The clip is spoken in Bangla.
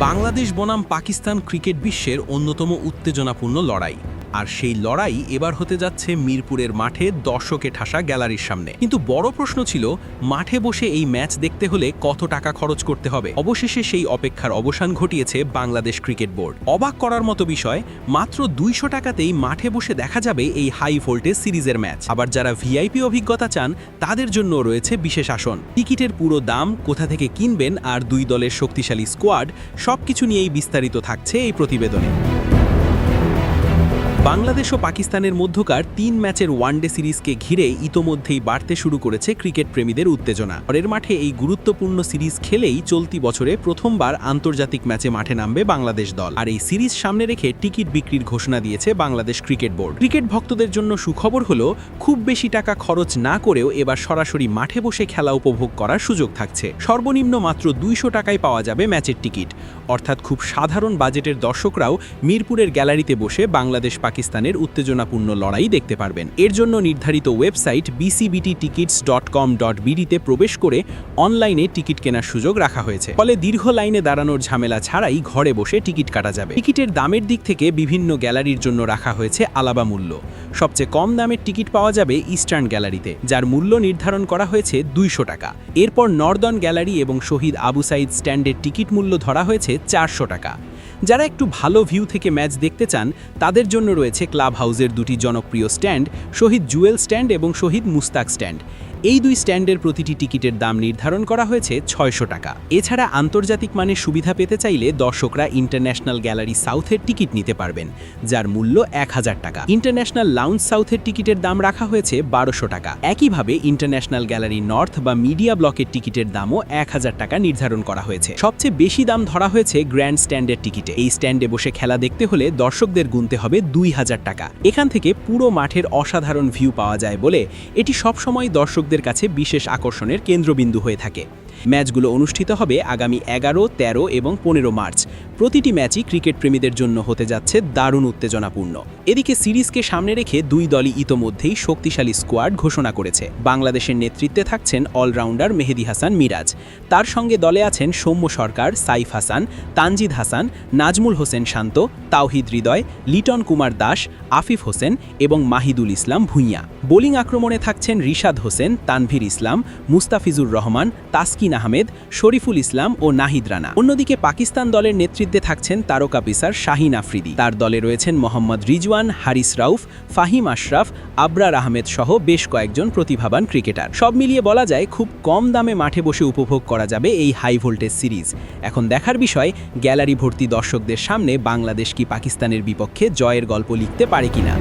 বাংলাদেশ বনাম পাকিস্তান ক্রিকেট বিশ্বের অন্যতম উত্তেজনাপূর্ণ লড়াই। আর সেই লড়াই এবার হতে যাচ্ছে মিরপুরের মাঠে দর্শকে ঠাসা গ্যালারির সামনে। কিন্তু বড় প্রশ্ন ছিল, মাঠে বসে এই ম্যাচ দেখতে হলে কত টাকা খরচ করতে হবে। অবশেষে সেই অপেক্ষার অবসান ঘটিয়েছে বাংলাদেশ ক্রিকেট বোর্ড। অবাক করার মতো বিষয়, মাত্র 200 টাকাতেই মাঠে বসে দেখা যাবে এই হাই ভোল্টেজ সিরিজের ম্যাচ। আবার যারা ভিআইপি অভিজ্ঞতা চান তাদের জন্য রয়েছে বিশেষ আসন। টিকিটের পুরো দাম, কোথা থেকে কিনবেন আর দুই দলের শক্তিশালী স্কোয়াড, সবকিছু নিয়েই বিস্তারিত থাকছে এই প্রতিবেদনে। বাংলাদেশ ও পাকিস্তানের মধ্যকার 3 ম্যাচের ওয়ানডে সিরিজকে ঘিরে ইতোমধ্যেই বাড়তে শুরু করেছে ক্রিকেট প্রেমীদের উত্তেজনা। পরের মাঠে এই গুরুত্বপূর্ণ সিরিজ খেলেই চলতি বছরে প্রথমবার আন্তর্জাতিক ম্যাচে মাঠে নামবে বাংলাদেশ দল। আর এই সিরিজ সামনে রেখে টিকিট বিক্রির ঘোষণা দিয়েছে বাংলাদেশ ক্রিকেট বোর্ড। ক্রিকেট ভক্তদের জন্য সুখবর হলো, খুব বেশি টাকা খরচ না করেও এবার সরাসরি মাঠে বসে খেলা উপভোগ করার সুযোগ থাকছে। সর্বনিম্ন মাত্র 200 টাকায় পাওয়া যাবে ম্যাচের টিকিট। অর্থাৎ খুব সাধারণ বাজেটের দর্শকরাও মিরপুরের গ্যালারিতে বসে বাংলাদেশ পাকিস্তানের উত্তেজনাপূর্ণ লড়াই দেখতে পারবেন। এর জন্য নির্ধারিত ওয়েবসাইট bcbttickets.com.bd তে প্রবেশ করে অনলাইনে টিকিট কেনার সুযোগ রাখা হয়েছে। ফলে দীর্ঘ লাইনে দাঁড়ানোর ঝামেলা ছাড়াই ঘরে বসে টিকিট কাটা যাবে। টিকিটের দামের দিক থেকে বিভিন্ন গ্যালারির জন্য রাখা হয়েছে আলাদা মূল্য। সবচেয়ে কম দামের টিকিট পাওয়া যাবে ইস্টার্ন গ্যালারিতে, যার মূল্য নির্ধারণ করা হয়েছে 200 টাকা। এরপর নর্দার্ন গ্যালারি এবং শহীদ আবু সাইদ স্ট্যান্ডের টিকিট মূল্য ধরা হয়েছে 400 টাকা। যারা একটু ভালো ভিউ থেকে ম্যাচ দেখতে চান তাদের জন্য রয়েছে ক্লাব হাউসের দুটি জনপ্রিয় স্ট্যান্ড, শহীদ জুয়েল স্ট্যান্ড এবং শহীদ মুস্তাক স্ট্যান্ড। এই দুই স্ট্যান্ডের প্রতিটি টিকিটের দাম নির্ধারণ করা হয়েছে 600 টাকা। এছাড়া আন্তর্জাতিক মানের সুবিধা পেতে চাইলে দর্শকরা ইন্টারন্যাশনাল গ্যালারি সাউথের টিকিট নিতে পারবেন, যার মূল্য 1000 টাকা। ইন্টারন্যাশনাল লাউঞ্জ সাউথের টিকিটের দাম রাখা হয়েছে 1200 টাকা। একইভাবে ইন্টারন্যাশনাল গ্যালারি নর্থ বা মিডিয়া ব্লকের টিকিটের দামও 1000 টাকা নির্ধারণ করা হয়েছে। সবচেয়ে বেশি দাম ধরা হয়েছে গ্র্যান্ড স্ট্যান্ডের টিকিটে। এই স্ট্যান্ডে বসে খেলা দেখতে হলে দর্শকদের গুনতে হবে 2000 টাকা। এখান থেকে পুরো মাঠের অসাধারণ ভিউ পাওয়া যায় বলে এটি সবসময় দর্শকদের কাছে বিশেষ আকর্ষণের কেন্দ্রবিন্দু হয়ে থাকে। ম্যাচগুলো অনুষ্ঠিত হবে আগামী 11, 13 এবং 15 মার্চ। প্রতিটি ম্যাচই ক্রিকেট প্রেমীদের জন্য হতে যাচ্ছে দারুণ উত্তেজনাপূর্ণ। এদিকে সিরিজকে সামনে রেখে দুই দলই ইতোমধ্যেই শক্তিশালী স্কোয়াড ঘোষণা করেছে। বাংলাদেশের নেতৃত্বে থাকছেন অলরাউন্ডার মেহেদী হাসান মিরাজ। তার সঙ্গে দলে আছেন সৌম্য সরকার, সাইফ হাসান, তানজিদ হাসান, নাজমুল হোসেন শান্ত, তাওহিদ হৃদয়, লিটন কুমার দাস, আফিফ হোসেন এবং মাহিদুল ইসলাম ভুঁইয়া। বোলিং আক্রমণে থাকছেন রিশাদ হোসেন, তানভীর ইসলাম, মুস্তাফিজুর রহমান, তাসকিন আহমেদ, শরীফুল ইসলাম ও নাহিদ রানা। অন্যদিকে পাকিস্তান দলের নেতৃত্বে থাকছেন তারকা পেসার শাহিন আফ্রিদি। তার দলে রয়েছেন মোহাম্মদ রিজওয়ান, হারিস রাউফ, ফাহিম আশরাফ, আবরার আহমেদ সহ বেশ কয়েকজন প্রতিভাবান ক্রিকেটার। সব মিলিয়ে বলা যায়, খুব কম দামে মাঠে বসে উপভোগ করা যাবে এই হাই ভোল্টেজ সিরিজ। এখন দেখার বিষয়, গ্যালারি ভর্তি দর্শকদের সামনে বাংলাদেশ কি পাকিস্তানের বিপক্ষে জয়ের গল্প লিখতে পারে কিনা।